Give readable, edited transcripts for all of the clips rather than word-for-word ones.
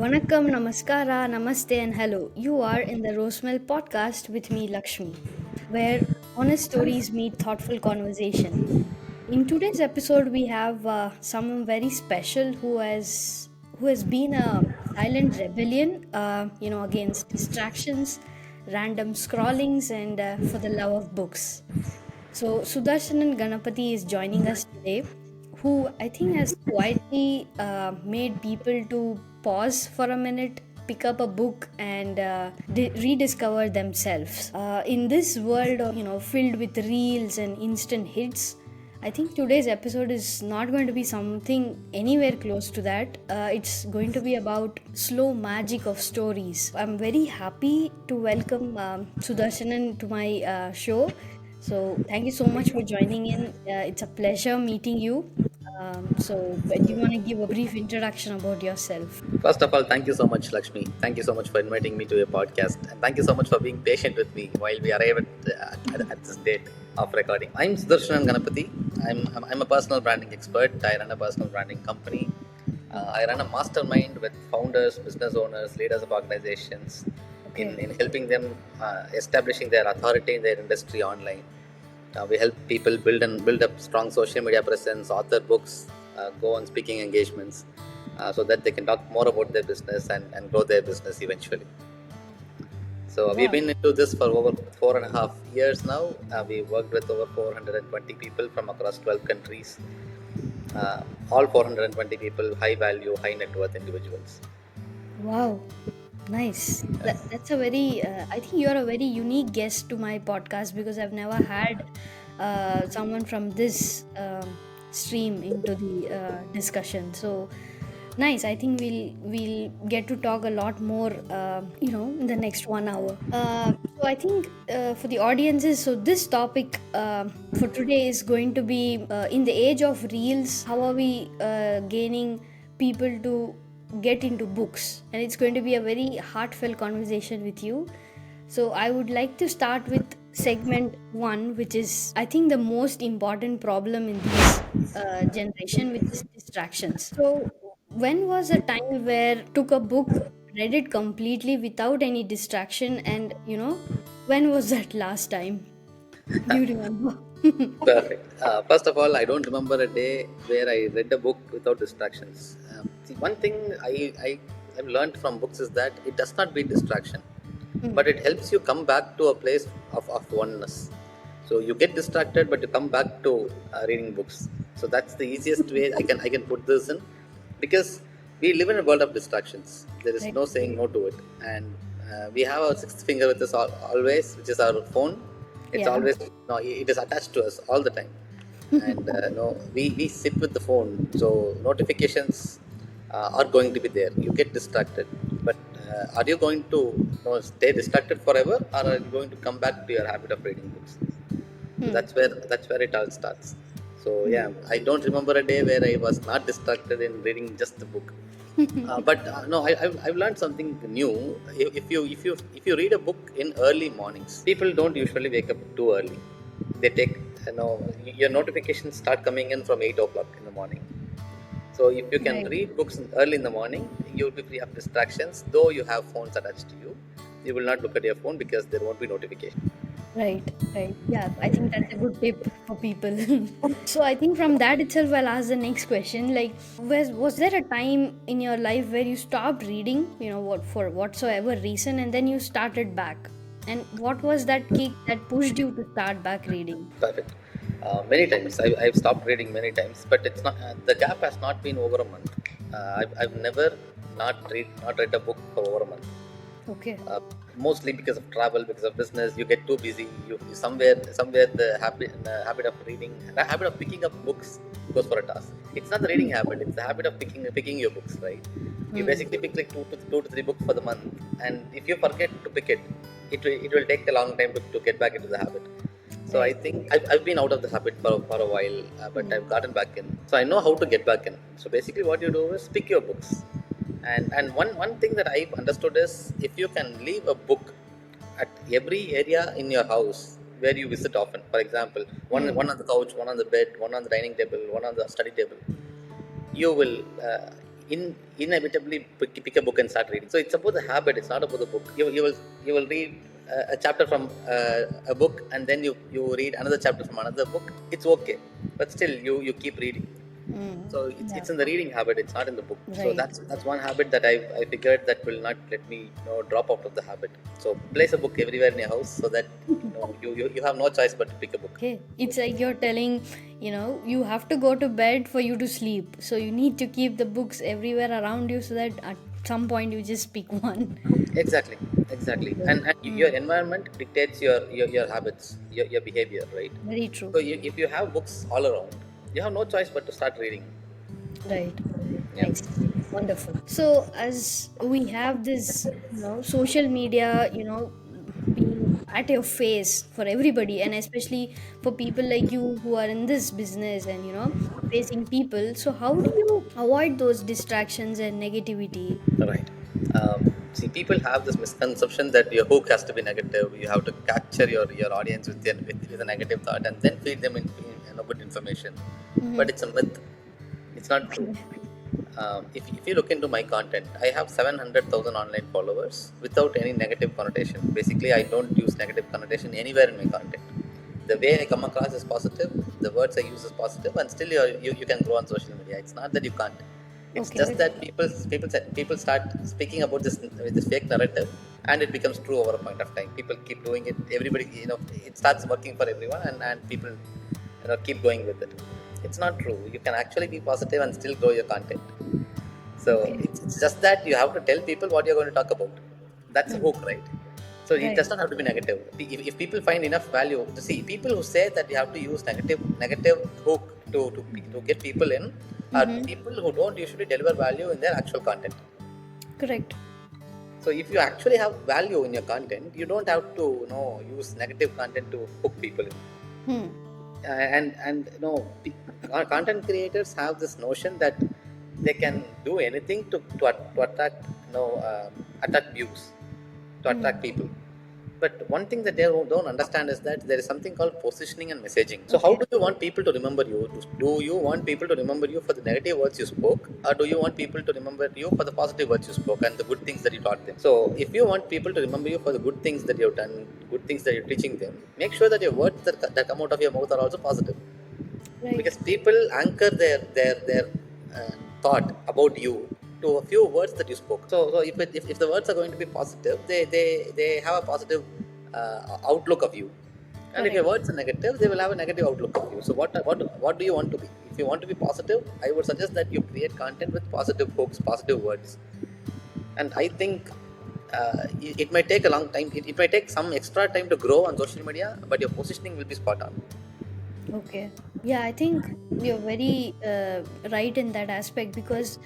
Vanakkam, Namaskara, Namaste, and hello. You are in the Rosemilk Podcast with me, Lakshmi, where honest stories meet thoughtful conversation. In today's episode, we have someone very special who has been a silent rebellion, against distractions, random scrollings, and for the love of books. So Sudharsanan Ganapathy is joining us today, who I think has quietly made people to pause for a minute, pick up a book, and rediscover themselves. In this world, filled with reels and instant hits, I think today's episode is not going to be something anywhere close to that. It's going to be about slow magic of stories. I'm very happy to welcome Sudarsanan to my show. So thank you so much for joining in. It's a pleasure meeting you. Do you want to give a brief introduction about yourself? First of all, thank you so much, Lakshmi. Thank you so much for inviting me to your podcast, and thank you so much for being patient with me while we arrive at this date of recording. I'm Sudharsanan Ganapathy. I'm a personal branding expert. I run a personal branding company. I run a mastermind with founders, business owners, leaders of organizations in helping them establishing their authority in their industry online. We help people build up strong social media presence, author books, go on speaking engagements, so that they can talk more about their business and grow their business eventually. So we've been into this for over 4.5 years now. We worked with over 420 people from across 12 countries. All 420 people, high value, high net worth individuals. Wow, nice. That's a very, I think you're a very unique guest to my podcast because I've never had someone from this stream into the discussion. So nice. I think we'll get to talk a lot more, in the next 1 hour. So I think for the audiences, so this topic for today is going to be in the age of reels. How are we gaining people to get into books? And it's going to be a very heartfelt conversation with you. So I would like to start with segment one, which is I think the most important problem in this generation, which is distractions. So when was a time where took a book, read it completely without any distraction, and when was that last time? Do you remember? Perfect. First of all, I don't remember a day where I read a book without distractions. See, one thing I've learned from books is that it does not be distraction, but it helps you come back to a place of oneness. So you get distracted, but you come back to reading books. So that's the easiest way I can put this in, because we live in a world of distractions. There is Right. no saying no to it, and we have our sixth finger with us always, which is our phone. It's Yeah. always no, it is attached to us all the time, and no, we sit with the phone. So notifications are going to be there. You get distracted, but are you going to stay distracted forever, or are you going to come back to your habit of reading books? So that's where it all starts. So yeah, I don't remember a day where I was not distracted in reading just the book. But no, I've learned something new. If you read a book in early mornings, people don't usually wake up too early. They take your notifications start coming in from 8 o'clock in the morning. So if you can Right. read books early in the morning, you'll be free of distractions. Though you have phones attached to you, you will not look at your phone because there won't be notification. Right, right. Yeah, I think that's a good tip for people. So I think from that itself, I'll ask the next question. Like, was there a time in your life where you stopped reading, what for whatsoever reason, and then you started back? And what was that kick that pushed you to start back reading? Perfect. Many times I've stopped reading many times, but it's not the gap has not been over a month. I've never not read a book for over a month. Okay. Mostly because of travel, because of business, you get too busy. You somewhere the habit of reading, the habit of picking up books goes for a toss. It's not the reading habit; it's the habit of picking your books, right? You basically pick like two to three books for the month, and if you forget to pick it will take a long time to get back into the habit. So I Right. think I've been out of the habit for a while, but I've gotten back in. So I know how to get back in. So basically, what you do is pick your books. And one thing that I've understood is, if you can leave a book at every area in your house where you visit often. For example, one on the couch, one on the bed, one on the dining table, one on the study table. You will inevitably pick a book and start reading. So it's about the habit. It's not about the book. You will read a chapter from a book, and then you read another chapter from another book. It's okay, but still you keep reading. So Yeah, it's in the reading habit. It's not in the book. So right. that's one habit that I figured that will not let me drop out of the habit. So place a book everywhere in your house so that you have no choice but to pick a book. Okay. It's like you're telling, you have to go to bed for you to sleep. So you need to keep the books everywhere around you so that at some point you just pick one. Exactly, exactly. Okay. And your environment dictates your habits, your behavior, right? Very true. So if you have books all around, you have no choice but to start reading. Right. Yeah. Nice. Wonderful. So as we have this, social media, being at your face for everybody, and especially for people like you who are in this business and, facing people. So how do you avoid those distractions and negativity? Right. See, people have this misconception that your hook has to be negative. You have to capture your audience with a negative thought and then feed them in good information. But Mm-hmm. it's a myth. It's not true. Okay. If you look into my content, I have 700,000 online followers without any negative connotation. Basically, I don't use negative connotation anywhere in my content. The way I come across is positive, the words I use is positive, and still you can grow on social media. It's not that you can't. It's just Okay. that people start speaking about this with this fake narrative, and it becomes true over a point of time. People keep doing it. Everybody, it starts working for everyone, and people, keep going with it. It's not true. You can actually be positive and still grow your content. So Okay. it's just that you have to tell people what you're going to talk about. That's a Hmm. hook, right? So it Right. does not have to be negative. If people find enough value to see people who say that you have to use negative hook to get people in are Mm-hmm. people who don't usually deliver value in their actual content. Correct. So if you actually have value in your content, you don't have to use negative content to hook people in. Hmm. And content creators have this notion that they can do anything to attract attract views, to attract Hmm. people. But one thing that they don't understand is that there is something called positioning and messaging. So how Okay. do you want people to remember you? Do you want people to remember you for the negative words you spoke, or do you want people to remember you for the positive words you spoke and the good things that you taught them? So if you want people to remember you for the good things that you've done, good things that you're teaching them, make sure that your words that come out of your mouth are also positive, Right. because people anchor their thought about you to a few words that you spoke. So if the words are going to be positive, they have a positive outlook of you, and if your Correct. words are negative, they will have a negative outlook of you. So what do you want to be? If you want to be positive, I would suggest that you create content with positive hooks, positive words. And I think it might take a long time. It might take some extra time to grow on social media, but your positioning will be spot on. Okay. Yeah, I think you're very right in that aspect because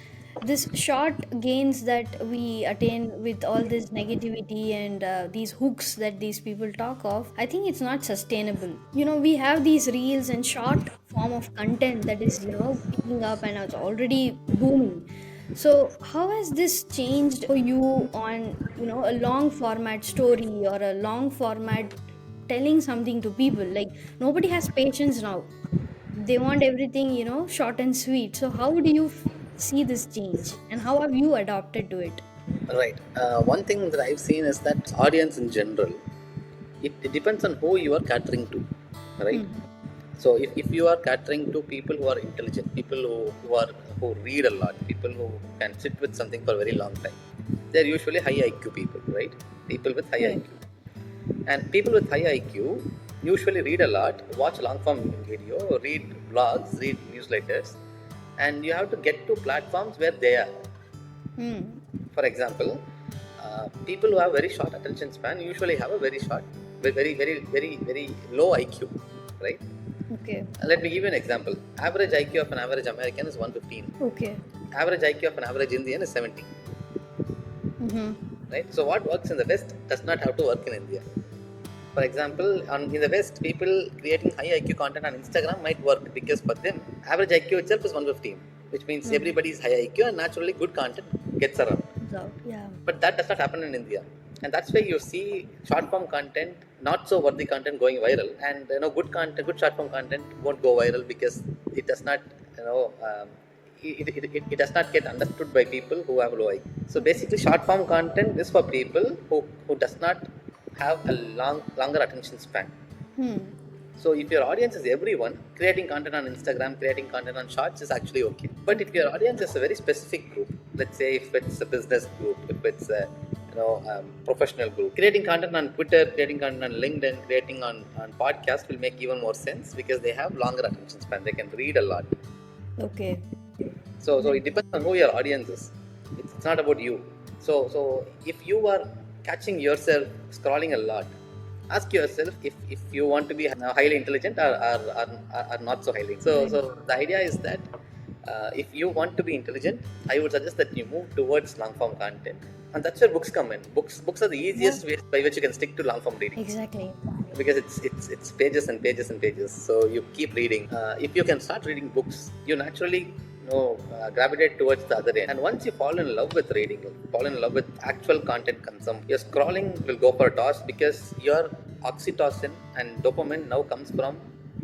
this short gains that we attain with all this negativity and these hooks that these people talk of, I think it's not sustainable. We have these reels and short form of content that is, picking up and it's already booming. So, how has this changed for you on, a long format story or a long format telling something to people? Like, nobody has patience now. They want everything, short and sweet. So, how do you see this change and how have you adapted to it? Right. One thing that I've seen is that audience in general, it depends on who you are catering to, right? Hmm. So if you are catering to people who are intelligent, people who read a lot, people who can sit with something for a very long time, they're usually high IQ people, right? People with high Correct. IQ. And people with high IQ usually read a lot, watch long form video, read blogs, read newsletters, and you have to get to platforms where they are. Hmm. For example, people who have very short attention span usually have a very short, very low IQ, right? Okay. Let me give you an example. Average IQ of an average American is 115. Okay. Average IQ of an average Indian is 70, Mm-hmm. right? So what works in the West does not have to work in India. For example, in the West, people creating high IQ content on Instagram might work because for them, average IQ itself is 115, which means Hmm. everybody is high IQ and naturally good content gets around. Comes out. Yeah. But that does not happen in India, and that's why you see short form content, not so worthy content going viral, and good content, good short form content won't go viral because it does not, you know, um, it does not get understood by people who have low IQ. So basically, short form content is for people who does not have a longer attention span. Hmm. So if your audience is everyone, creating content on Instagram, creating content on Shorts is actually okay. But if your audience is a very specific group, let's say if it's a business group, if it's a professional group, creating content on Twitter, creating content on LinkedIn, creating on podcast will make even more sense because they have longer attention span. They can read a lot. Okay. So it depends on who your audience is. It's not about you. So if you are catching yourself scrolling a lot, ask yourself if you want to be highly intelligent or not so highly. So the idea is that if you want to be intelligent, I would suggest that you move towards long form content, and that's where books come in. Books are the easiest way by which you can stick to long form reading. Exactly. Because it's pages and pages and pages. So you keep reading. If you can start reading books, you naturally gravitate towards the other end. And once you fall in love with reading, fall in love with actual content consumption, your scrolling will go for a toss because your oxytocin and dopamine now comes from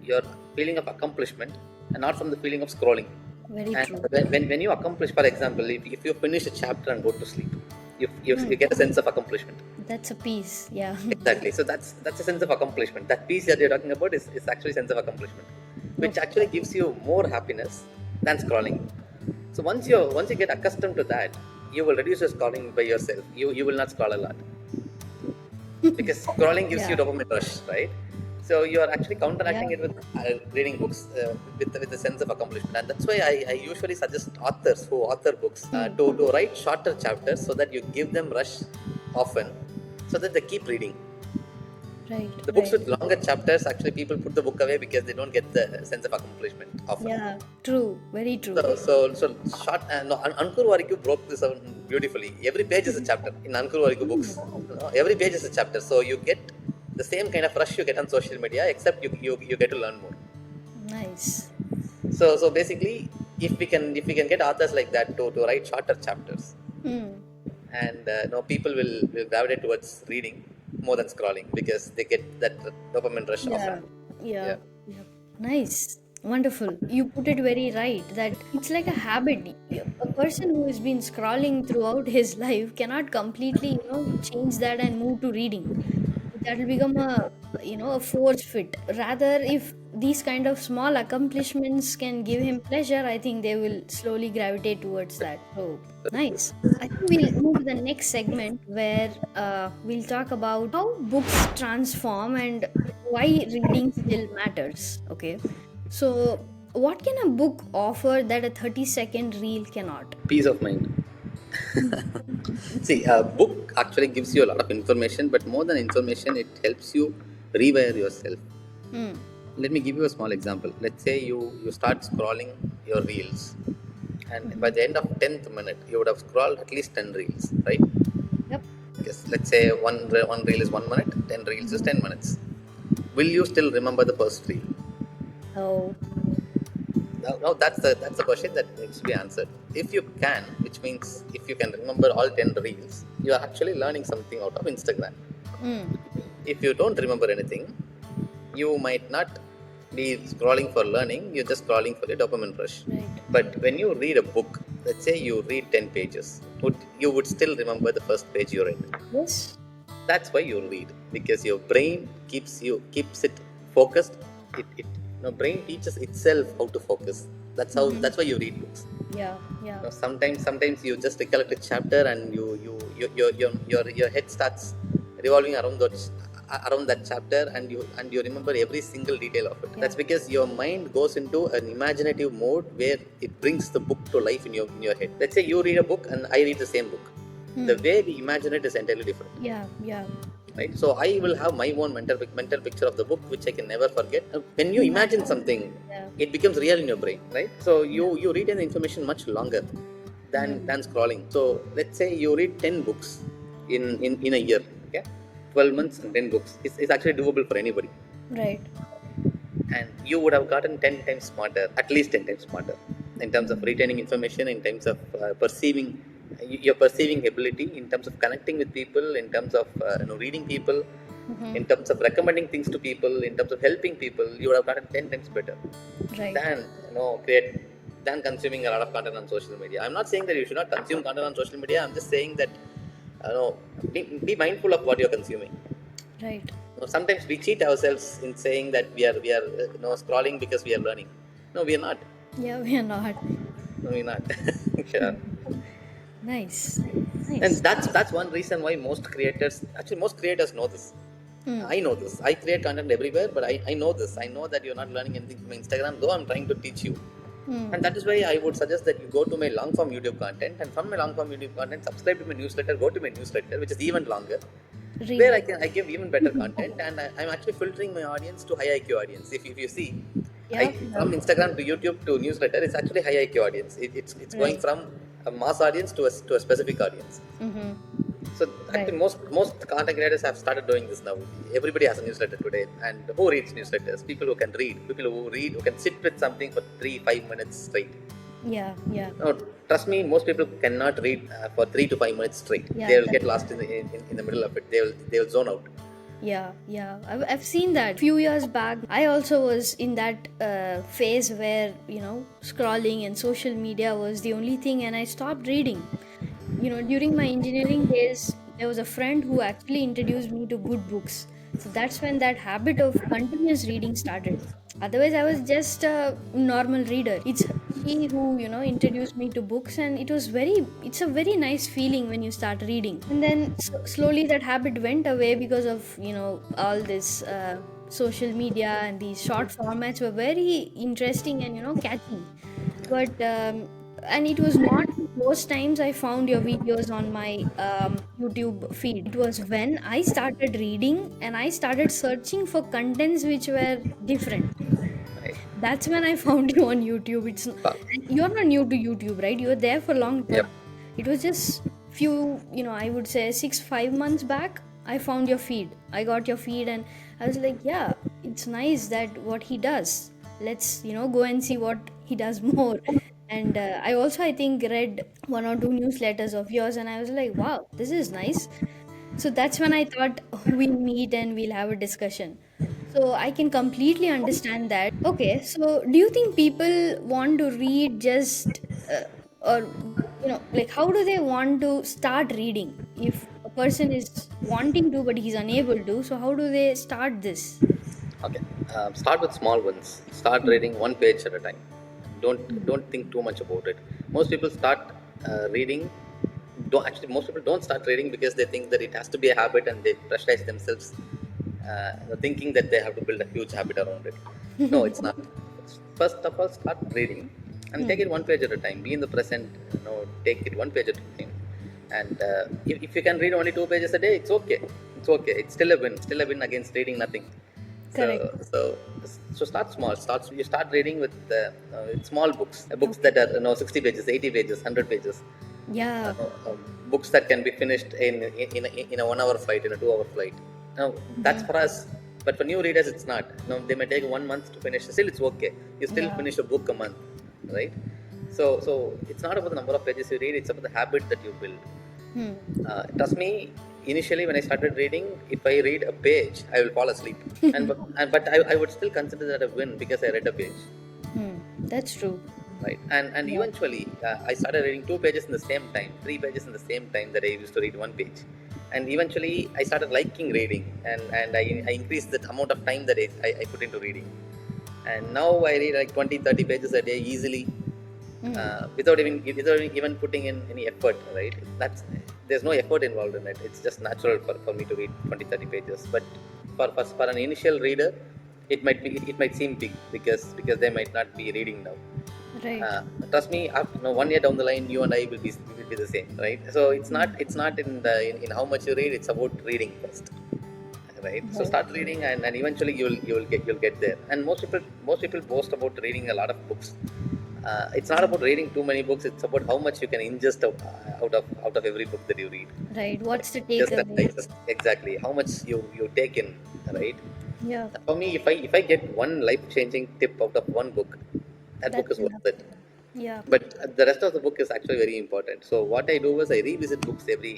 your feeling of accomplishment and not from the feeling of scrolling. Very And true. when you accomplish, for example, if you finish a chapter and go to sleep, you get a sense of accomplishment. That's a piece. Yeah. Exactly. So that's a sense of accomplishment. That piece that you're talking about is actually sense of accomplishment, which actually gives you more happiness than scrolling. So once you get accustomed to that, you will reduce your scrolling by yourself. You will not scroll a lot because scrolling gives you dopamine rush, right? So you are actually counteracting it with reading books with a sense of accomplishment, and that's why I usually suggest authors who author books to write shorter chapters so that you give them rush often, so that they keep reading. Right. The books with longer chapters, actually people put the book away because they don't get the sense of accomplishment often. Yeah. True. Very true. So short. Ankur Warikoo broke this out beautifully. Every page is a chapter in Ankur Warikoo books. Every page is a chapter. So you get the same kind of rush you get on social media, except you get to learn more. Nice. So basically, if we can get authors like that to write shorter chapters, and people will gravitate towards reading more than scrolling because they get that dopamine rush often. Yeah. Nice. Wonderful. You put it very right that it's like a habit. A person who has been scrolling throughout his life cannot completely, change that and move to reading. That will become a force fit. Rather, if these kind of small accomplishments can give him pleasure, I think they will slowly gravitate towards that. So nice. I think we'll move to the next segment where we'll talk about how books transform and why reading still matters. Okay. So, what can a book offer that a 30-second reel cannot? Peace of mind. See, a book actually gives you a lot of information, but more than information, it helps you rewire yourself. Let me give you a small example. Let's say you start scrolling your reels, and by the end of 10th minute, you would have scrolled at least 10 reels, right? Yep. Because let's say one reel is 1 minute, 10 reels is 10 minutes. Will you still remember the first reel? Oh. Now that's the question that needs to be answered. If you can, which means if you can remember all 10 reels, you are actually learning something out of Instagram. If you don't remember anything, you might not be scrolling for learning, you're just scrolling for a dopamine rush. Right. But when you read a book, let's say you read 10 pages, you would still remember the first page you read. Yes. That's why you read, because your brain keeps it focused. Brain teaches itself how to focus. That's why you read books. Yeah. Sometimes you just recollect a chapter and your head starts revolving around that chapter, and you remember every single detail of it. Yeah. That's because your mind goes into an imaginative mode where it brings the book to life in your head. Let's say you read a book and I read the same book. The way we imagine it is entirely different. Yeah. Right? So I will have my own mental picture of the book, which I can never forget. When you imagine something, it becomes real in your brain, right? So you retain the information much longer than scrolling. So let's say you read 10 books in a year, okay? 12 months and 10 books. It's actually doable for anybody. Right. And you would have gotten 10 times smarter, at least 10 times smarter, in terms of retaining information, in terms of perceiving your perceiving ability, in terms of connecting with people, in terms of reading people, in terms of recommending things to people, in terms of helping people. You would have gotten 10 times better Right. than create than consuming a lot of content on social media. I'm not saying that you should not consume content on social media. I'm just saying that be mindful of what you're consuming. Right. Sometimes we cheat ourselves in saying that we are scrolling because we are learning. No, we are not. Yeah, we are not. No, we're not. Yeah. Nice. And Nice. that's one reason why most creators know this. I know this. I create content everywhere, but I know this. I know that you're not learning anything from Instagram, though I'm trying to teach you. And that is why I would suggest that you go to my long form YouTube content, and from my long form YouTube content, subscribe to my newsletter, go to my newsletter, which is even longer, where Read. I give even better content, and I'm actually filtering my audience to high IQ audience. If you see, Yeah. from Instagram to YouTube to newsletter, it's actually high IQ audience. It's going Right. from a mass audience to a specific audience. Mm-hmm. So Right. actually, most content creators have started doing this now. Everybody has a newsletter today, and who reads newsletters? People who can read, who can sit with something for 3-5 minutes straight. Yeah. Yeah. No, trust me, most people cannot read for 3 to 5 minutes straight. Yeah. They will get lost in the middle of it. They will zone out. Yeah, yeah. I've seen that. Few years back, I also was in that phase where, scrolling and social media was the only thing, and I stopped reading. During my engineering days, there was a friend who actually introduced me to good books. So that's when that habit of continuous reading started. Otherwise, I was just a normal reader. It's she who, introduced me to books, and it's a very nice feeling when you start reading. And then slowly that habit went away because of, all this social media, and these short formats were very interesting and, catchy. But and it was not those times I found your videos on my YouTube feed. It was when I started reading and I started searching for contents which were different. Right? That's when I found you on YouTube. Uh, And you're not new to YouTube, right? You were there for long, but Yep. it was just few, I would say 6-5 months back. I found your feed. I got your feed, and I was like, yeah, it's nice that what he does. Let's go and see what he does more. And I also, I think, read one or two newsletters of yours, and I was like, wow, this is nice. So that's when I thought we'll meet and we'll have a discussion. So I can completely understand that. Okay, so do you think people want to read just, or, like, how do they want to start reading? If a person is wanting to, but he's unable to, so how do they start this? Okay. Start with small ones. Start Hmm. reading one page at a time. Don't Hmm. don't think too much about it. Most people start reading. Don't actually. Most people don't start reading because they think that it has to be a habit, and they pressurize themselves, thinking that they have to build a huge habit around it. No, it's not. First of all, start reading and take Hmm. it one page at a time. Be in the present. Take it one page at a time. And if you can read only 2 pages a day, it's okay. It's okay. It's still a win. Still a win against reading nothing. So, Correct. so, so start small. You start reading with small books, books that are 60 pages, 80 pages, 100 pages, Yeah. books that can be finished in a 1 hour flight, in a 2 hour flight. Now that's Mhm. for us, but for new readers, it's not. They may take 1 month to finish. Still, it's okay. You still Yeah. finish a book a month, right? So it's not about the number of pages you read; it's about the habit that you build. Hmm. Trust me, initially when I started reading, if I read a page, I will fall asleep. But I would still consider that a win because I read a page, Hmm. That's true. right? And Yeah. eventually, I started reading 2 pages in the same time, 3 pages in the same time that I used to read one page. And eventually, I started liking reading, and I increased the amount of time that I put into reading. And now I read like 20, 30 pages a day easily, Hmm. without even putting in any effort, right? There's no effort involved in it. It's just natural for me to read 20, 30 pages. But for an initial reader, it might seem big because they might not be reading now. Right. uh, Trust me, after 1 year down the line, you and I will be the same, right? So it's not in how much you read. It's about reading first, right? So Right. start reading, and eventually you'll get there. And most people boast about reading a lot of books. It's not about reading too many books. It's about how much you can ingest out of every book that you read. Right. Right? What's the Just that takeaway? digest exactly how much you take in, right? Yeah. For me, if I get one life changing tip out of one book, that book That's is enough. worth it. Yeah. But the rest of the book is actually very important. So what I do is I revisit books every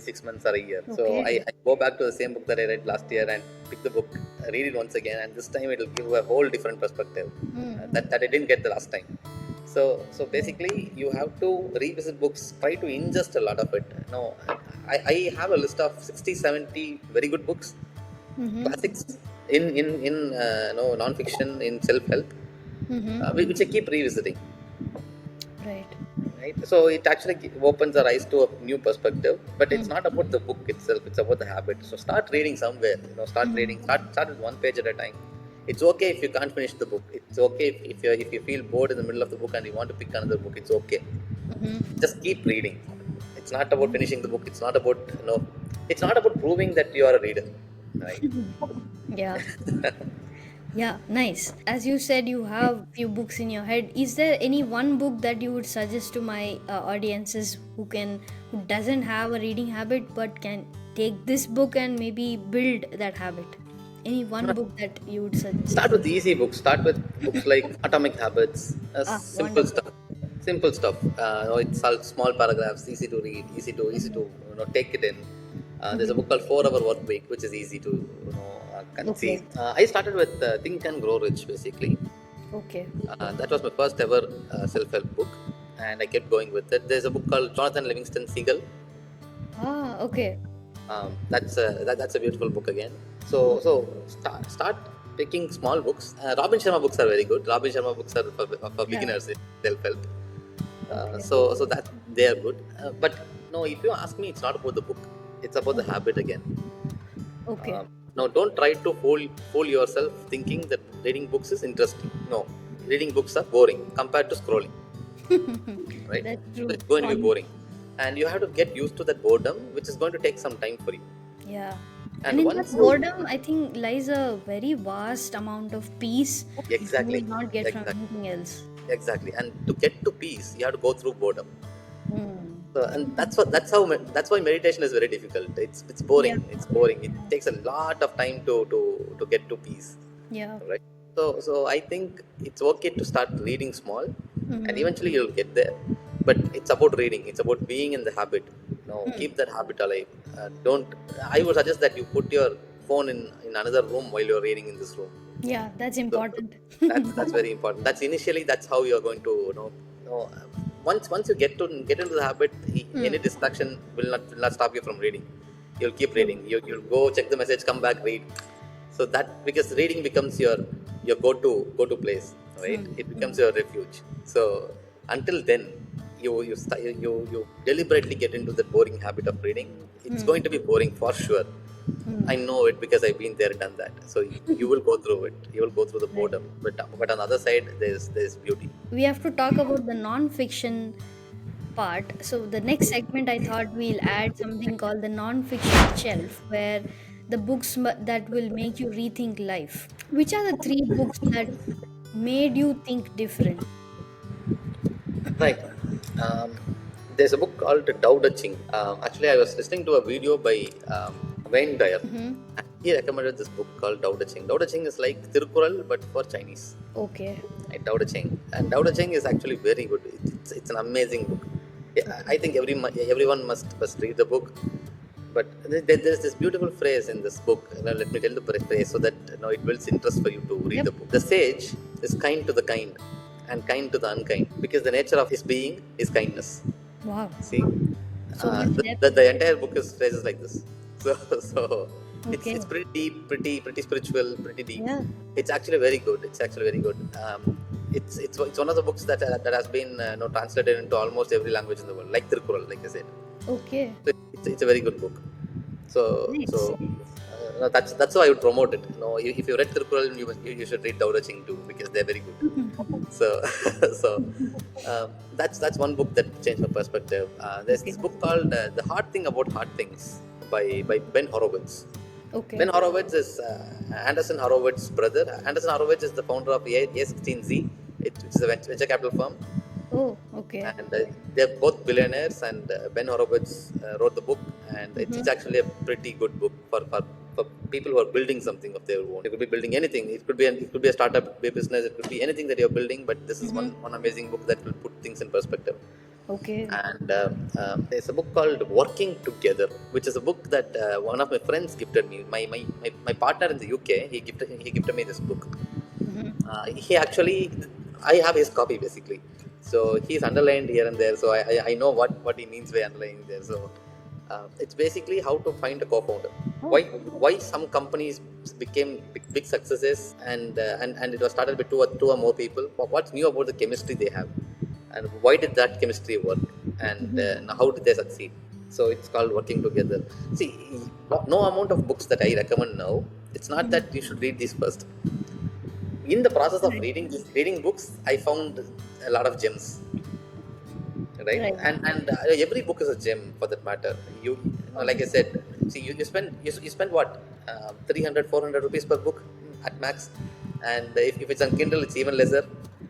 6 months or a year. So I, Okay. I go back to the same book that I read last year and pick the book, read it once again, and this time it will give a whole different perspective Hmm. that I didn't get the last time. So basically, you have to revisit books. Try to ingest a lot of it. No, I have a list of 60, 70 very good books, Mm-hmm. classics in no non-fiction, in self-help, Mm-hmm. which I keep revisiting. Right. Right. So it actually opens our eyes to a new perspective. But it's not about the book itself. It's about the habit. So start reading somewhere. Start reading. Mm-hmm. Start with one page at a time. It's okay if you can't finish the book. It's okay if you feel bored in the middle of the book and you want to pick another book. It's okay. Mm-hmm. Just keep reading. It's not about finishing the book. It's not about It's not about proving that you are a reader, right? Yeah. Yeah, nice. As you said, you have few books in your head. Is there any one book that you would suggest to my audiences who doesn't have a reading habit but can take this book and maybe build that habit? Any one book that you would suggest? Start with easy books. Start with books like Atomic Habits. Ah, Simple wonderful. stuff. Simple stuff. It's all small paragraphs, easy to read, easy to take it in. There's a book called 4 Hour Work Week, which is easy to conceive. Okay. I started with Think and Grow Rich, basically. Okay. That was my first ever self-help book, and I kept going with it. There's a book called Jonathan Livingston Seagull. Ah, okay. That's a beautiful book again. So start picking small books. Robin Sharma books are very good. Robin Sharma books are for Yeah. beginners in self-help. Okay. So that they are good. But no, if you ask me, it's not about the book. It's about the habit again. Okay. No, don't try to fool yourself thinking that reading books is interesting. No, reading books are boring compared to scrolling. Right? That's So true. it's going to be boring, and you have to get used to that boredom, which is going to take some time for you. Yeah. And And in that once you boredom, I think lies a very vast amount of peace which you exactly will not get from exactly anything else. exactly, and to get to peace, you have to go through boredom. Hmm. So, and that's why meditation is very difficult. It's Yeah. boring. It's boring. It takes a lot of time to get to peace. Yeah. Right. So I think it's okay to start reading small, and Mm-hmm. eventually you'll get there. But it's about reading. It's about being in the habit. Keep that habit alive. Don't. I would suggest that you put your phone in another room while you're reading in this room. Yeah, that's So important. that's very important. That's how you're going to once you get into the habit, any Hmm. distraction will not stop you from reading. You'll keep True. reading. You'll go check the message, come back, read. So that, because reading becomes your go to place, right? Hmm. It becomes Hmm. your refuge. So until then, you deliberately get into the boring habit of reading. It's Hmm. going to be boring for sure. Hmm. I know it because I've been there and done that. So you will go through it. You will go through the Right. boredom. But on the other side, there's beauty. We have to talk about the non-fiction part. So the next segment, I thought we'll add something called the non-fiction shelf, where the books that will make you rethink life. Which are the three books that made you think different? Right. Um, there's a book called Tao Te Ching. Actually, I was listening to a video by Wayne Dyer. Mm-hmm. And he recommended this book called Tao Te Ching. Tao Te Ching is like Tirukural but for Chinese. Okay. Right, Tao Te Ching. And Tao Te Ching is actually very good. It's an amazing book. Yeah, I Okay. think everyone must read the book. But there's this beautiful phrase in this book. Let me tell the phrase so that it builds interest for you to read Yep. the book. The sage is kind to the kind and kind to the unkind, because the nature of his being is kindness. Wow. See, So much depth. the entire book is phrases like this. So it's Okay. pretty deep, pretty spiritual, pretty deep. Yeah. It's actually very good. It's actually very good. It's one of the books that has been translated into almost every language in the world, like Tirukkural, like I said. Okay. So it's a very good book. Nice. That's how I would promote it. If you read Tirukkural, you should read Tao Te Ching too, because they're very good. So so that's one book that changed my perspective. There's Okay. this book called The Hard Thing About Hard Things by Ben Horowitz. Ben Okay. Horowitz is Anderson Horowitz's brother. Anderson Horowitz is the founder of A16Z, which is a venture capital firm, Oh, okay. and they're both billionaires. And Ben Horowitz wrote the book, and it's Mm-hmm. actually a pretty good book for people who are building something of their own. They could be building anything. It could be a startup, it could be a business, it could be anything that you're building. But this is one Mm-hmm. one amazing book that will put things in perspective. Okay. And there's a book called Working Together, which is a book that one of my friends gifted me. My partner in the UK, he gifted me this book. Mm-hmm. He actually, I have his copy basically. So he's underlined here and there. So I know what he means by underlining there. So it's basically how to find a co-founder. Oh. Why some companies became big successes, and it was started with two or more people. What's new about the chemistry they have, and why did that chemistry work, and Mhm. how did they succeed? So it's called working together. See, no amount of books that I recommend now. It's not Mhm. that you should read these first. In the process of Right. reading books, I found a lot of gems, right? Right. And every book is a gem for that matter. Like I Obviously. said, see, you spend what, 300 400 rupees per book at max, and if it's on Kindle, it's even lesser,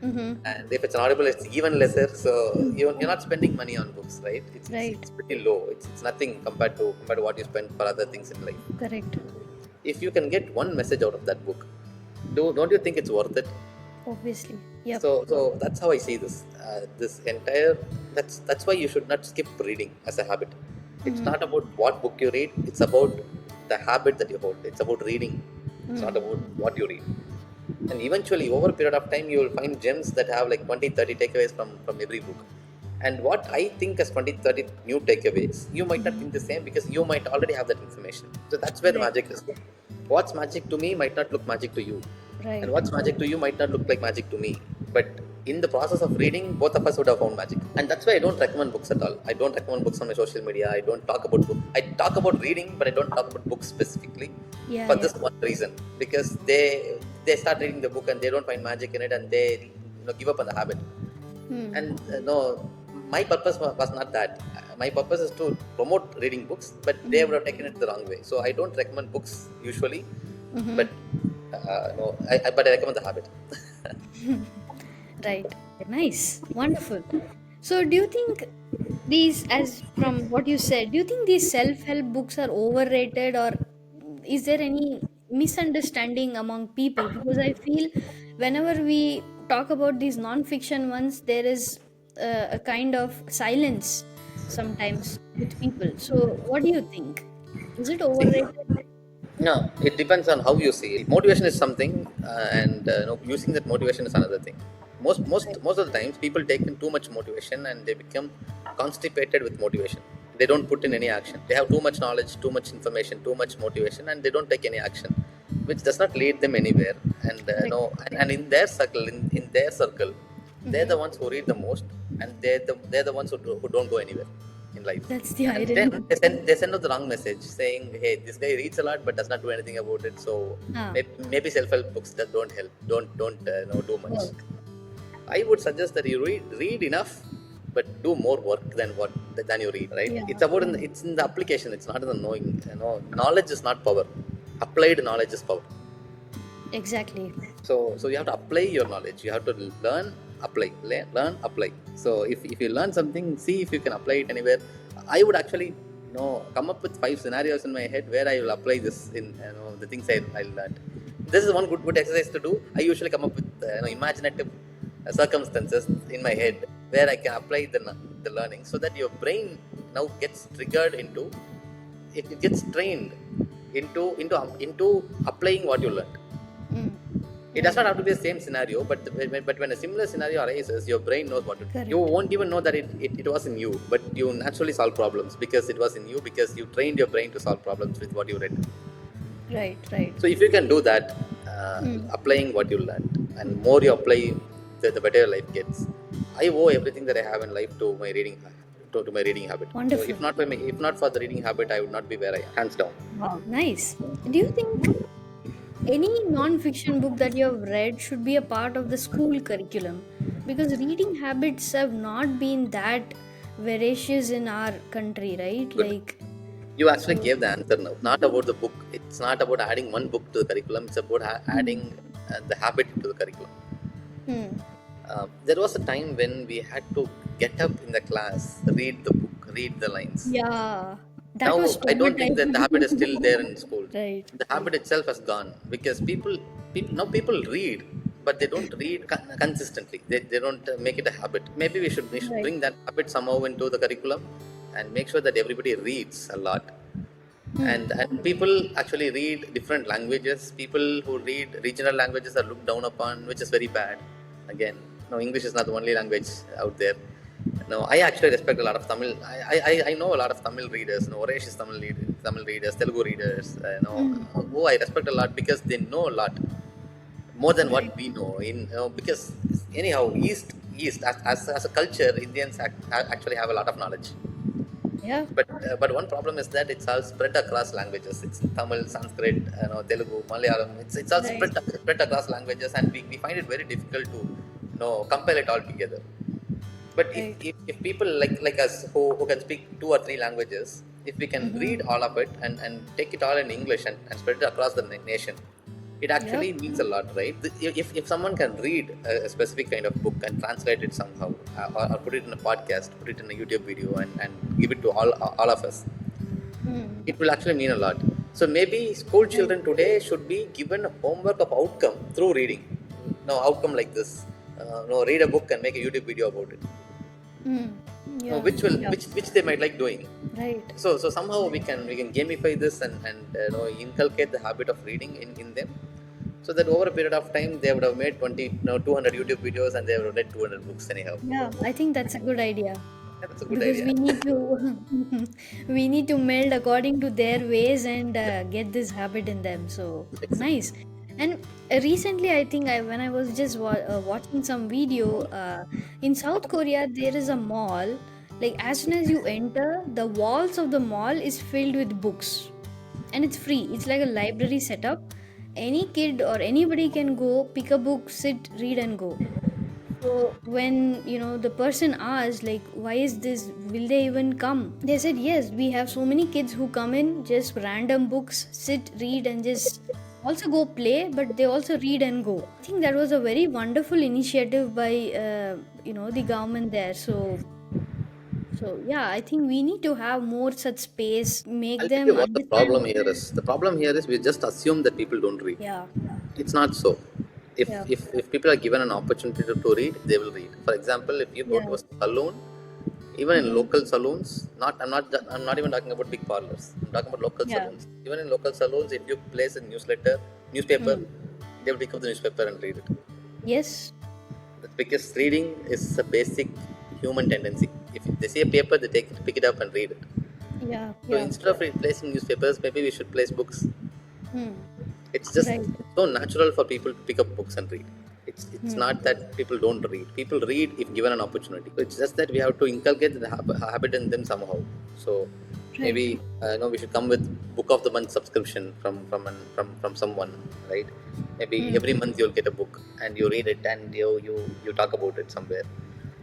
Mm-hmm. and if it's on Audible, it's even lesser. So Mm. you're not spending money on books, right? Right. It's pretty low. It's nothing compared to what you spend for other things in life. Correct. If you can get one message out of that book, don't you think it's worth it? Obviously. Yep. So that's how I see this. This entire that's why you should not skip reading as a habit. It's Mm-hmm. not about what book you read. It's about the habit that you hold. It's about reading. It's not Mm. about what you read. And eventually, over a period of time, you will find gems that have like 20, 30 takeaways from every book. And what I think as 20, 30 new takeaways, you might not think the same because you might already have that information. So that's where the Right. magic is. What's magic to me might not look magic to you. And Right. what's magic to you might not look like magic to me. But in the process of reading, both of us would have found magic. And that's why I don't recommend books at all. I don't recommend books on my social media. I don't talk about books. I talk about reading, but I don't talk about books specifically Yeah. for Yeah. this one reason. Because they start reading the book and they don't find magic in it, and they give up on the habit. Hmm. And no, my purpose was not that. My purpose is to promote reading books, but they would Mm-hmm. have taken it the wrong way. So I don't recommend books usually, Mm-hmm. but no, but I recommend the habit. Right. Nice. Wonderful. So, do you think these, as from what you said, do you think these self-help books are overrated, or is there any misunderstanding among people? Because I feel whenever we talk about these non-fiction ones, there is a kind of silence sometimes with people. So, what do you think? Is it See, overrated? no, it depends on how you see it. Motivation is something, and using that motivation is another thing. Most of the times, people take in too much motivation and they become constipated with motivation. They don't put in any action. They have too much knowledge, too much information, too much motivation, and they don't take any action, which does not lead them anywhere. And Correct. no, and in their circle, they're Mm-hmm. the ones who read the most, and they're the ones who don't go anywhere in life. That's the And then irony. they send out the wrong message saying, hey, this guy reads a lot but does not do anything about it. So Ah, maybe self-help books that don't help, don't do much. work. I would suggest that you read enough, but do more work than you read, right? Yeah. It's in the application. It's not in the knowing. Knowledge is not power. Applied knowledge is power. Exactly. So you have to apply your knowledge. You have to learn, apply, learn, apply. So if you learn something, see if you can apply it anywhere. I would actually come up with 5 scenarios in my head where I will apply this in the things I learned. This is one good exercise to do. I usually come up with imaginative circumstances in my head where I can apply the learning, so that your brain now gets triggered into it gets trained into applying what you learned. Mm. It does Right. not have to be the same scenario, but when a similar scenario arises, your brain knows what to do. You Correct. won't even know that it was in you, but you naturally solve problems because it was in you, because you trained your brain to solve problems with what you read. Right. Right. So if you can do that, Mm. applying what you learned, and more you apply, the better your life gets. I owe everything that I have in life to my reading to my reading habit. So Wonderful. if not for the reading habit, I would not be where I am, hands down. Wow. Nice. Do you think any non-fiction book that you have read should be a part of the school curriculum? Because reading habits have not been that voracious in our country, right? Good. Like, You actually so. gave the answer now. Not about the book. It's not about adding one book to the curriculum. It's about Hmm. adding the habit to the curriculum. Hmm. There was a time when we had to get up in the class, read the book, read the lines. Yeah. That was Now, I don't think that the traumatizing. habit is still there in school. Right. The habit itself has gone because people read, but they don't read consistently. They don't make it a habit. Maybe we should Right. bring that habit somehow into the curriculum, and make sure that everybody reads a lot. Hmm. And people actually read different languages. People who read regional languages are looked down upon, which is very bad. Again, No, English is not the only language out there. No, I actually respect a lot of Tamil. I know a lot of Tamil readers. No, Oresh Tamil readers, Telugu readers. Mm. Who I respect a lot because they know a lot more than what Right. we know. Because anyhow, East as a culture, Indians actually have a lot of knowledge. Yeah. But one problem is that it's all spread across languages. It's Tamil, Sanskrit, Telugu, Malayalam. It's all Right. spread across languages, and we find it very difficult to compile it all together. But Right. if people like us who can speak two or three languages, if we can Mm-hmm. read all of it and take it all in English and spread it across the nation, it Yep. actually means a lot, right? If someone can read a specific kind of book and translate it somehow, or put it in a podcast, put it in a YouTube video, and give it to all of us, Mm. it will actually mean a lot. So maybe school Right. children today should be given a homework of outcome through reading. No outcome like this. No, read a book and make a YouTube video about it. Mm. No, Yeah. Yeah. which they might like doing. Right. So somehow we Right. can gamify this and inculcate the habit of reading in them, so that over a period of time they would have made 20 200 YouTube videos and they would have read 200 books anyhow. Yeah, I think that's a good idea Yeah, that's a good because idea. we need to we need to meld according to their ways and get this habit in them. So Exactly. nice. And recently, I think when I was just watching some video in South Korea, there is a mall. Like as soon as you enter, the walls of the mall is filled with books, and it's free. It's like a library setup. Any kid or anybody can go pick a book, sit, read, and go. So when the person asked like why is this, will they even come, they said yes, we have so many kids who come in just random books, sit, read, and just also go play, but they also read and go. I think that was a very wonderful initiative by the government there. So yeah, I think we need to have more such space, make I'll tell you them what the problem understand. here is. The problem here is we just assume that people don't read. Yeah. It's not so. If Yeah. if people are given an opportunity to read, they will read. For example, if you go Yeah. to a saloon, even in Mm-hmm. local saloons, I'm not even talking about big parlors. I'm talking about local Yeah. saloons. Even in local saloons, if you place a newspaper, Mm. they will pick up the newspaper and read it. Yes. That's because reading is a basic human tendency. If they see a paper, they pick it up and read it. Yeah. So Yeah. instead of placing newspapers, maybe we should place books. Mm. It's just Right. so natural for people to pick up books and read. It's Mm. not that people don't read. People read if given an opportunity. So it's just that we have to inculcate the habit in them somehow. So maybe Right. we should come with book of the month subscription from someone, right? Maybe Mm. every month you'll get a book and you read it and you talk about it somewhere.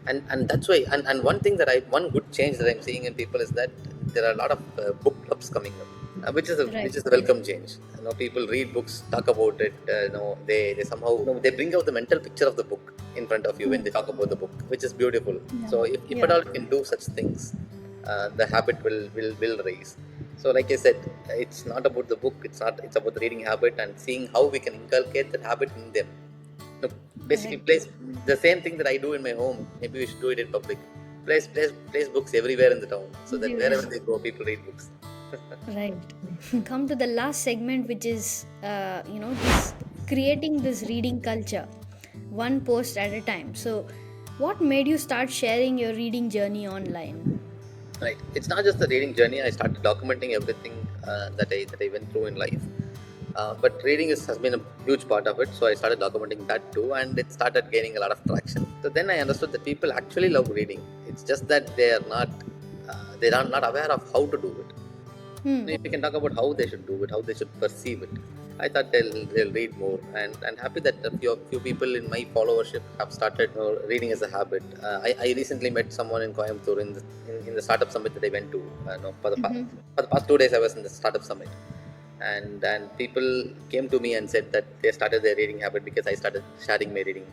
And that's why and one thing that one good change that I'm seeing in people is that there are a lot of book clubs coming up, Right. which is a welcome change. People read books, talk about it. They somehow they bring out the mental picture of the book in front of you when Mm. they talk about the book, which is beautiful. Yeah. So if at Yeah. all you can do such things, the habit will raise. So like I said, it's not about the book. It's about the reading habit and seeing how we can inculcate that habit in them. No, basically, Right. place the same thing that I do in my home. Maybe we should do it in public. Place books everywhere in the town, so that Everywhere. wherever they go, people read books. Right. Come to the last segment, which is this creating this reading culture, one post at a time. So, what made you start sharing your reading journey online? Right. It's not just the reading journey. I started documenting everything that I went through in life. But reading has been a huge part of it. So I started documenting that too, and it started gaining a lot of traction. So then I understood that people actually love reading. It's just that they are not aware of how to do it. Hmm. If we can talk about how they should do it, how they should perceive it, I thought they'll read more, and happy that a few people in my followership have started reading as a habit. I recently met someone in Coimbatore in the startup summit that I went to. Mm-hmm. For the past 2 days I was in the startup summit, and people came to me and said that they started their reading habit because I started sharing my reading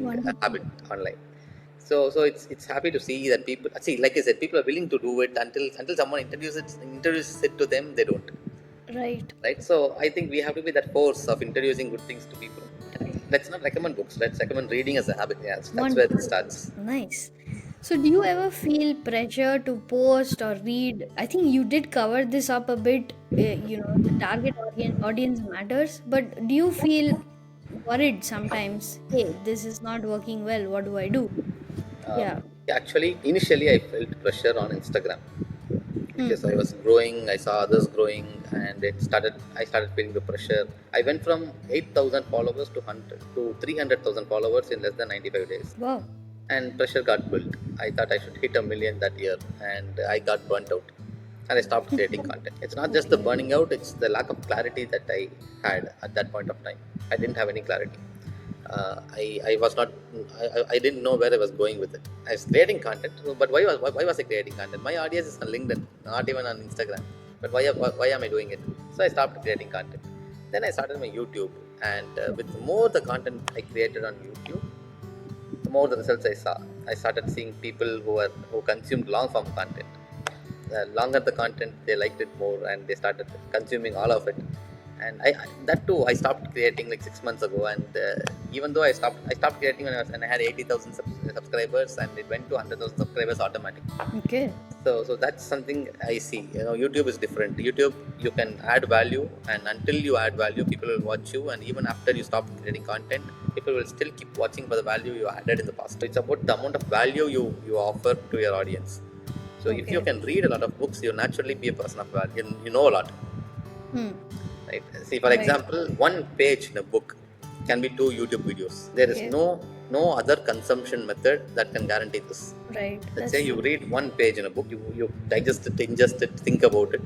Wonderful. habit online. So it's happy to see that people see, like I said, people are willing to do it until someone introduces it to them. They don't, Right. right? So I think we have to be that force of introducing good things to people. Let's not recommend books. Let's recommend reading as a habit. Yeah, that's where it Wonderful. starts. Nice. So, do you ever feel pressure to post or read? I think you did cover this up a bit. The target audience matters, but do you feel worried sometimes. Hey, this is not working well. What do I do? Um, Yeah. Actually, initially I felt pressure on Instagram Hmm. because I was growing. I saw others growing, and I started feeling the pressure. I went from 8,000 followers to 300,000 followers in less than 95 days, Wow. and pressure got built. I thought I should hit a million that year, and I got burnt out, and I stopped creating content. It's not just the Okay. burning out; it's the lack of clarity that I had at that point of time. I didn't have any clarity. I was not I didn't know where I was going with it. I was creating content, but why was I creating content? My audience is on LinkedIn, not even on Instagram. But why am I doing it? So I stopped creating content. Then I started my YouTube, and with more the content I created on YouTube, the more the results I saw. I started seeing people who consumed long form content. The longer the content, they liked it more, and they started consuming all of it. And that too I stopped creating like 6 months ago. And even though I stopped creating when I had 80,000 subscribers, and it went to 100,000 subscribers automatically. Okay. So that's something I see. YouTube is different. YouTube, you can add value, and until you add value, people will watch you. And even after you stop creating content, people will still keep watching for the value you added in the past. So it's about the amount of value you offer to your audience. So if you Okay. can read a lot of books, you naturally be a person of value. You know a lot, Hmm. right? See, for Right. example, one page in a book can be two YouTube videos. There is Okay. no other consumption method that can guarantee this. Right. Let's That's say you true. read one page in a book, you digest it, ingest it, think about it.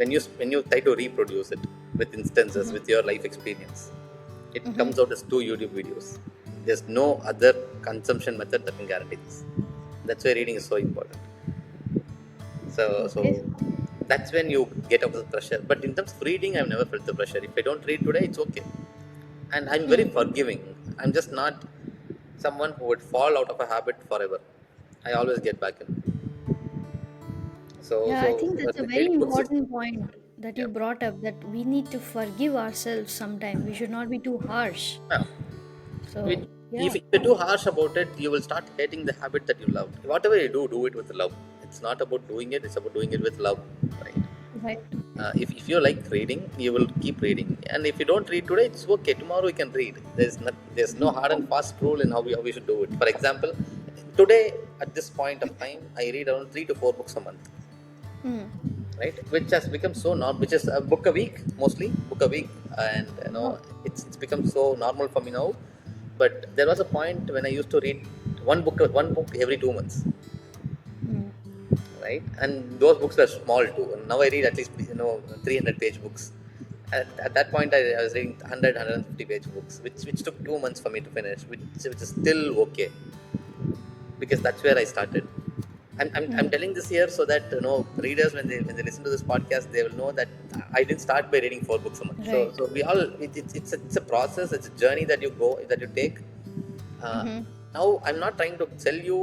When you try to reproduce it with instances, Mm-hmm. with your life experience, it Mm-hmm. comes out as two YouTube videos. There's no other consumption method that can guarantee this. That's why reading is so important. So Okay. that's when you get out of the pressure. But in terms of reading, I've never felt the pressure. If I don't read today, it's okay. And I'm very Hmm. forgiving. I'm just not someone who would fall out of a habit forever. I always get back in. So Yeah, I think that's a very reading books is, important point that yeah. you brought up, that we need to forgive ourselves sometime. We should not be too harsh. Yeah. So, If yeah. you're too harsh about it, you will start hating the habit that you love. Whatever you do, do it with love. It's not about doing it; it's about doing it with love, right? Right. If you like reading, you will keep reading. And if you don't read today, it's okay. Tomorrow you can read. There's no hard and fast rule in how we should do it. For example, today at this point of time, I read around 3 to 4 books a month, Hmm. right? Which has become so normal. Which is a book a week, mostly book a week, and Wow. it's become so normal for me now. But there was a point when I used to read one book every 2 months, Hmm. right? And those books were small too. And now I read at least 300-page books. At that point, I was reading 150-page books, which took 2 months for me to finish, which is still okay because that's where I started. I'm Hmm. telling this here so that readers, when they listen to this podcast, they will know that I didn't start by reading 4 books a month. So Right. so we all it's a process, it's a journey that you take. Uh, Mm-hmm. Now I'm not trying to sell you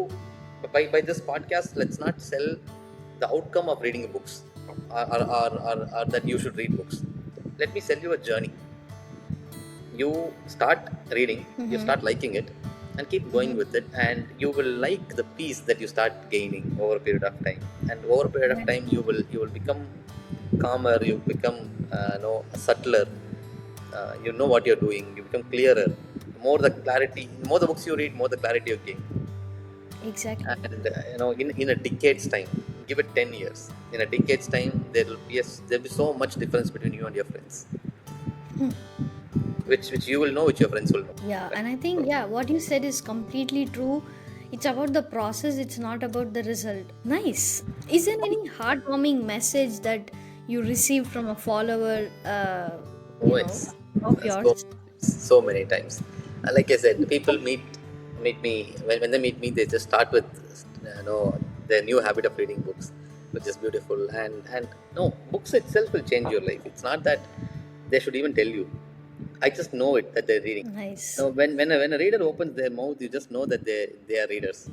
by this podcast. Let's not sell the outcome of reading books, or that you should read books. Let me sell you a journey. You start reading, you Mm-hmm. start liking it, and keep going Mm-hmm. with it, and you will like the peace that you start gaining over a period of time. And over a period of Right. time, you will become calmer, you become subtler. You know what you're doing, you become clearer. More the books you read, more the clarity you gain. Exactly. And in a decade's time, give it 10 years. In a decade's time, there'll be so much difference between you and your friends, which you will know, which your friends will know, Yeah, right? and I think, yeah, what you said is completely true. It's about the process, it's not about the result. Nice. Is there any heartwarming message that you received from a follower, Oh, it's of so yours? so many times. Like I said, people meet me when they meet me. They just start with their new habit of reading books, which is beautiful. And no, books itself will change your life. It's not that they should even tell you. I just know it that they're reading. Nice. No, when a reader opens their mouth, you just know that they are readers,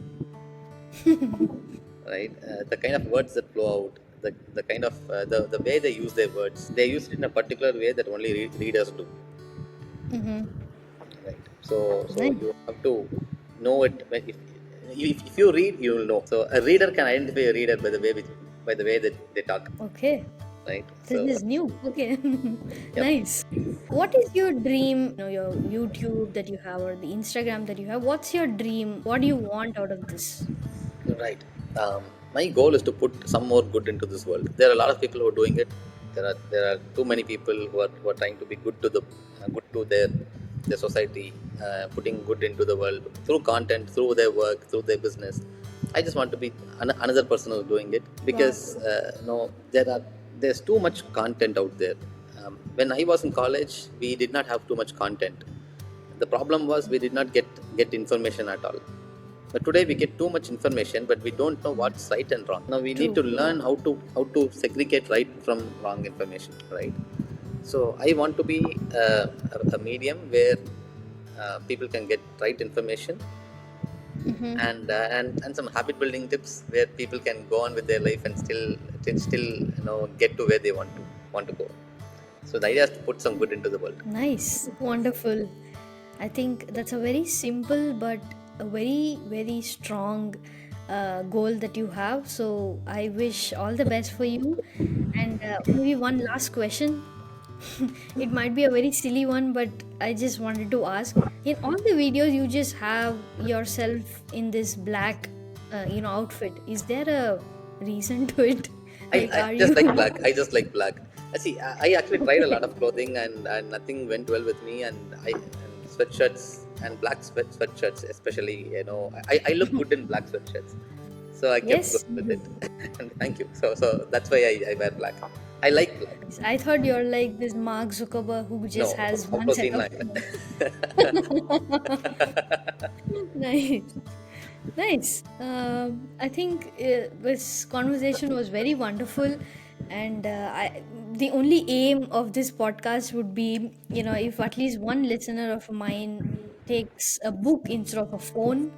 right? The kind of words that flow out, the kind of the way they use their words, they use it in a particular way that only readers do, Mm-hmm. right? So Nice. you have to know it. If you read, you will know. So a reader can identify a reader by the way that they talk. Okay. right? This So is new. Okay. yep. Nice. What is your dream? Your YouTube that you have or the Instagram that you have. What's your dream? What do you want out of this? Right. My goal is to put some more good into this world. There are a lot of people who are doing it. There are too many people who are trying to be good to the good to their society, putting good into the world through content, through their work, through their business. I just want to be another person who's doing it Wow. because no, there's too much content out there. When I was in college, we did not have too much content. The problem was we did not get information at all. But today we get too much information, but we don't know what's right and wrong. Now we need True. to learn how to segregate right from wrong information, right? So I want to be a medium where people can get right information Mm-hmm. and some habit building tips where people can go on with their life and still get to where they want to go. So the idea is to put some good into the world. Nice. Wonderful. I think that's a very simple but a very, very strong goal that you have. So I wish all the best for you. And maybe one last question. It might be a very silly one, but I just wanted to ask. In all the videos, you just have yourself in this black, outfit. Is there a reason to it? Like, I are just you? like black. I just like black. See, I actually tried a lot of clothing and nothing went well with me. And sweatshirts and black sweatshirts, especially, I look good in black sweatshirts. So I kept Yes. going with it. And thank you. So that's why I wear black. I like black. I thought you're like this Mark Zuckerberg who just No, has of one course set of not. nice, nice. I think this conversation was very wonderful, and the only aim of this podcast would be, if at least one listener of mine takes a book instead of a phone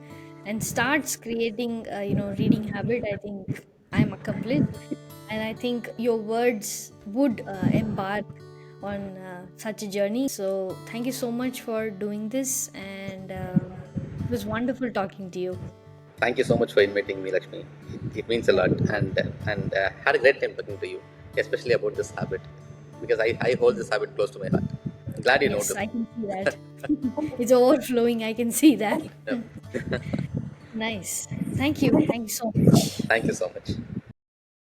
and starts creating, reading habit. I think I'm accomplished, and I think your words would embark on such a journey. So thank you so much for doing this, and it was wonderful talking to you. Thank you so much for inviting me, Lakshmi. It means a lot, and had a great time talking to you, especially about this habit, because I hold this habit close to my heart. Glad you Yes, noticed. I can see that. It's overflowing. I can see that. Yeah. Nice. Thank you. Thank you so much. Thank you so much.